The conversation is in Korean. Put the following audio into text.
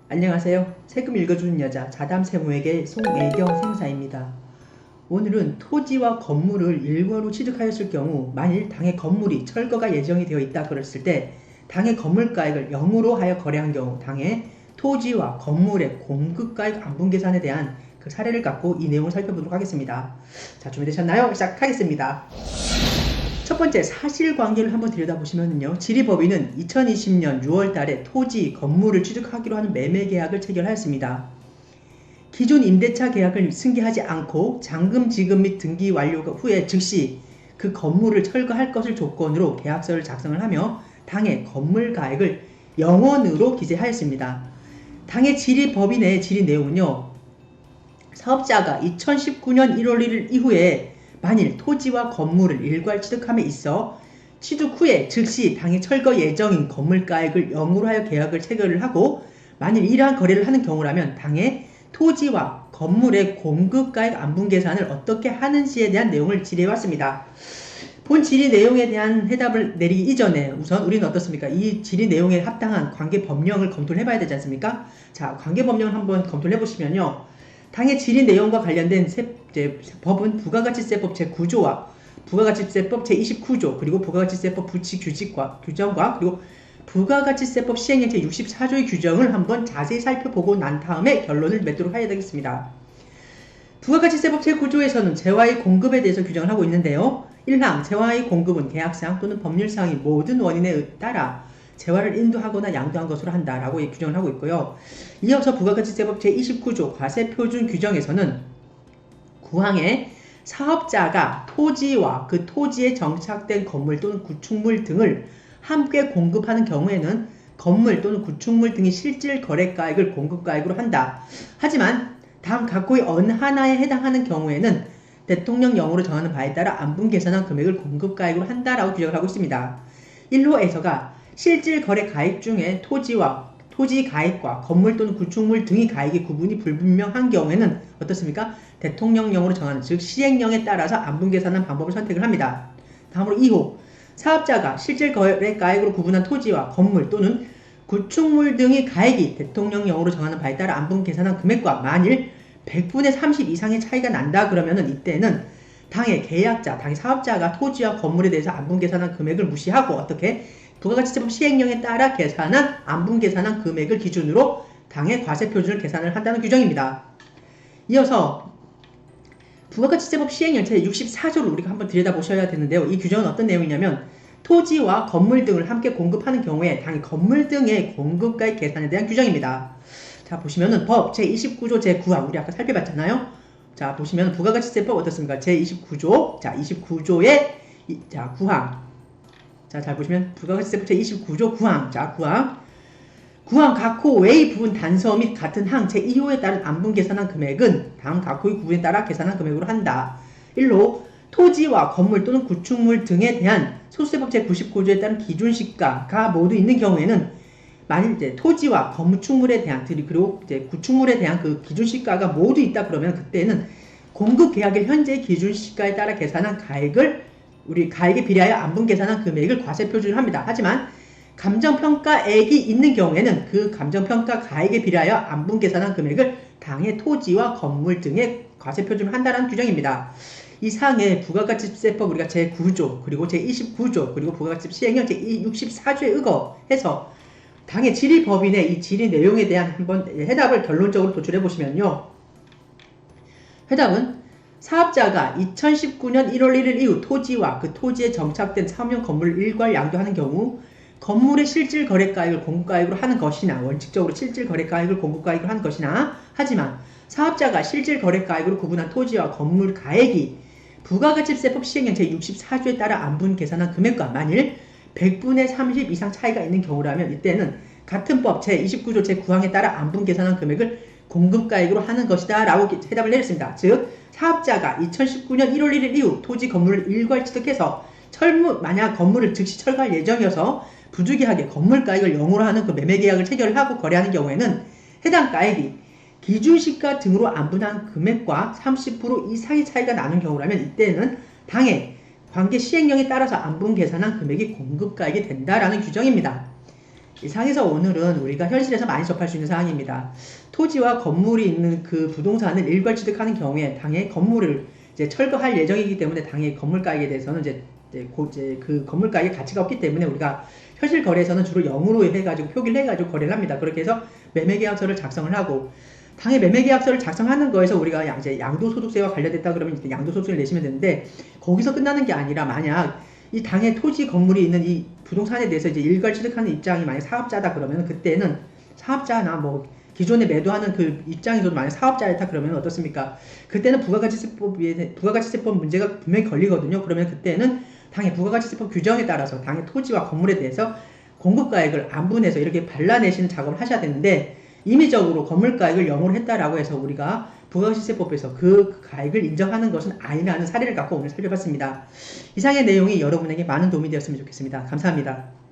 안녕하세요. 세금 읽어주는 여자 자담세무에게 송애경 생사입니다. 오늘은 토지와 건물을 일괄로 취득하였을 경우 만일 당의 건물이 철거가 예정이 되어 있다 그랬을 때 당의 건물가액을 0으로 하여 거래한 경우 당의 토지와 건물의 공급가액 안분계산에 대한 그 사례를 갖고 이 내용을 살펴보도록 하겠습니다. 자, 준비되셨나요? 시작하겠습니다. 첫 번째 사실관계를 한번 들여다보시면요. 지리법인은 2020년 6월 달에 토지, 건물을 취득하기로 하는 매매계약을 체결하였습니다. 기존 임대차 계약을 승계하지 않고 잔금 지급 및 등기 완료 후에 즉시 그 건물을 철거할 것을 조건으로 계약서를 작성을 하며 당의 건물가액을 0원으로 기재하였습니다. 당의 지리법인의 지리 내용은요. 사업자가 2019년 1월 1일 이후에 만일 토지와 건물을 일괄 취득함에 있어 취득 후에 즉시 당의 철거 예정인 건물가액을 0으로 하여 계약을 체결을 하고 만일 이러한 거래를 하는 경우라면 당의 토지와 건물의 공급가액 안분계산을 어떻게 하는지에 대한 내용을 질의해왔습니다. 본 질의 내용에 대한 해답을 내리기 이전에 우선 우리는 어떻습니까? 이 질의 내용에 합당한 관계 법령을 검토를 해봐야 되지 않습니까? 자, 관계 법령을 한번 검토를 해보시면요. 당의 질의 내용과 관련된 법은 부가가치세법 제9조와 부가가치세법 제29조 그리고 부가가치세법 부치 규정과 그리고 부가가치세법 시행령 제64조의 규정을 한번 자세히 살펴보고 난 다음에 결론을 맺도록 해야 되겠습니다. 부가가치세법 제9조에서는 재화의 공급에 대해서 규정을 하고 있는데요. 1항 재화의 공급은 계약상 또는 법률상의 모든 원인에 따라 재화를 인도하거나 양도한 것으로 한다라고 규정을 하고 있고요. 이어서 부가가치세법 제29조 과세표준 규정에서는 9항에 사업자가 토지와 그 토지에 정착된 건물 또는 구축물 등을 함께 공급하는 경우에는 건물 또는 구축물 등의 실질 거래가액을 공급가액으로 한다. 하지만 다음 각호의 어느 하나에 해당하는 경우에는 대통령령으로 정하는 바에 따라 안분계산한 금액을 공급가액으로 한다라고 규정을 하고 있습니다. 1호에서가 실질 거래 가액 중에 토지 가액과 건물 또는 구축물 등의 가액의 구분이 불분명한 경우에는 어떻습니까? 대통령령으로 정하는 즉 시행령에 따라서 안분계산한 방법을 선택을 합니다. 다음으로 2호 사업자가 실질 거래 가액으로 구분한 토지와 건물 또는 구축물 등의 가액이 대통령령으로 정하는 바에 따라 안분계산한 금액과 만일 100분의 30 이상의 차이가 난다 그러면은 이때는 당의 계약자, 당의 사업자가 토지와 건물에 대해서 안분계산한 금액을 무시하고 어떻게 부가가치세법 시행령에 따라 계산한 안분계산한 금액을 기준으로 당의 과세표준을 계산을 한다는 규정입니다. 이어서 부가가치세법 시행령 제64조를 우리가 한번 들여다보셔야 되는데요. 이 규정은 어떤 내용이냐면 토지와 건물 등을 함께 공급하는 경우에 당의 건물 등의 공급가액 계산에 대한 규정입니다. 자, 보시면은 법 제29조 제9항 우리 아까 살펴봤잖아요. 자, 보시면 부가가치세법 어떻습니까? 제29조 자 29조의 9항 자, 잘 보시면 부가가치세법 제29조 9항 자 9항 각호 외의 부분 단서 및 같은 항 제2호에 따른 안분계산한 금액은 다음 각호의 구분에 따라 계산한 금액으로 한다. 1로 토지와 건물 또는 구축물 등에 대한 소수세법 제99조에 따른 기준시가가 모두 있는 경우에는 만일 이제 토지와 건축물에 대한 그리고 이제 구축물에 대한 그 기준시가가 모두 있다 그러면 그때는 공급계약의 현재 기준시가에 따라 계산한 가액을 우리 가액에 비례하여 안분계산한 금액을 과세표준을 합니다. 하지만 감정평가액이 있는 경우에는 그 감정평가 가액에 비례하여 안분계산한 금액을 당의 토지와 건물 등의 과세표준을 한다는 규정입니다. 이 사항에 부가가치세법 우리가 제9조 그리고 제29조 그리고 부가가치세법 시행령 제64조에 의거해서 당의 지리법인의 이 지리 내용에 대한 한번 해답을 결론적으로 도출해 보시면요. 해답은 사업자가 2019년 1월 1일 이후 토지와 그 토지에 정착된 사업용 건물을 일괄 양도하는 경우 건물의 실질 거래가액을 공급가액으로 하는 것이나 원칙적으로 실질 거래가액을 공급가액으로 하는 것이나 하지만 사업자가 실질 거래가액으로 구분한 토지와 건물 가액이 부가가치세법 시행령 제64조에 따라 안분계산한 금액과 만일 100분의 30 이상 차이가 있는 경우라면 이때는 같은 법 제29조 제9항에 따라 안분계산한 금액을 공급가액으로 하는 것이다 라고 해답을 내렸습니다. 즉 사업자가 2019년 1월 1일 이후 토지 건물을 일괄 취득해서 만약 건물을 즉시 철거할 예정이어서 부득이하게 건물가액을 0으로 하는 그 매매계약을 체결을 하고 거래하는 경우에는 해당 가액이 기준시가 등으로 안분한 금액과 30% 이상의 차이가 나는 경우라면 이때는 당의 관계 시행령에 따라서 안분계산한 금액이 공급가액이 된다라는 규정입니다. 이상에서 오늘은 우리가 현실에서 많이 접할 수 있는 사항입니다. 토지와 건물이 있는 그 부동산을 일괄 취득하는 경우에 당해 건물을 이제 철거할 예정이기 때문에 당해 건물가액에 대해서는 이제 그 건물가액의 가치가 없기 때문에 우리가 현실 거래에서는 주로 0으로 해가지고 표기를 해가지고 거래를 합니다. 그렇게 해서 매매계약서를 작성을 하고 당해 매매계약서를 작성하는 거에서 우리가 이제 양도소득세와 관련됐다 그러면 이제 양도소득세를 내시면 되는데 거기서 끝나는 게 아니라 만약 이 당해 토지 건물이 있는 이 부동산에 대해서 이제 일괄 취득하는 입장이 만약 사업자다 그러면 그때는 사업자나 뭐 기존에 매도하는 그 입장에서도 만약 사업자였다 그러면 어떻습니까? 그때는 부가가치세법 문제가 분명히 걸리거든요. 그러면 그때는 당해 부가가치세법 규정에 따라서 당해 토지와 건물에 대해서 공급가액을 안분해서 이렇게 발라내시는 작업을 하셔야 되는데 임의적으로 건물가액을 0으로 했다라고 해서 우리가 부가가치세법에서 그 가액을 인정하는 것은 아니라는 사례를 갖고 오늘 살펴봤습니다. 이상의 내용이 여러분에게 많은 도움이 되었으면 좋겠습니다. 감사합니다.